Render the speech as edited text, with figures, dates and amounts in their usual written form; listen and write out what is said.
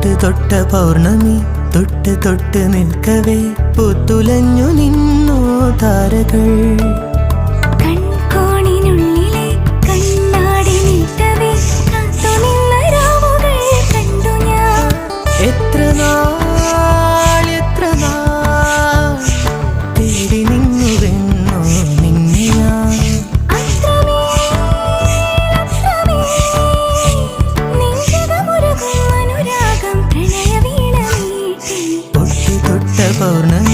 തൊട്ട് തൊട്ട പൗർണമി തൊട്ട് തൊട്ട് നിൽക്കവേ പൂത്തുലഞ്ഞു നിന്നോ താരകൾ. കൺകോണിനുള്ളിലെ കണ്ണാടി നീട്ടവേ കാത്തുനിന്ന രാവുകൾ കണ്ടു ഞാൻ. എത്ര നാൾ തേടി നിന്നുവെന്നോ നിന്നെ ഞാൻ. തൊട്ട് തൊട്ട പൗർണമി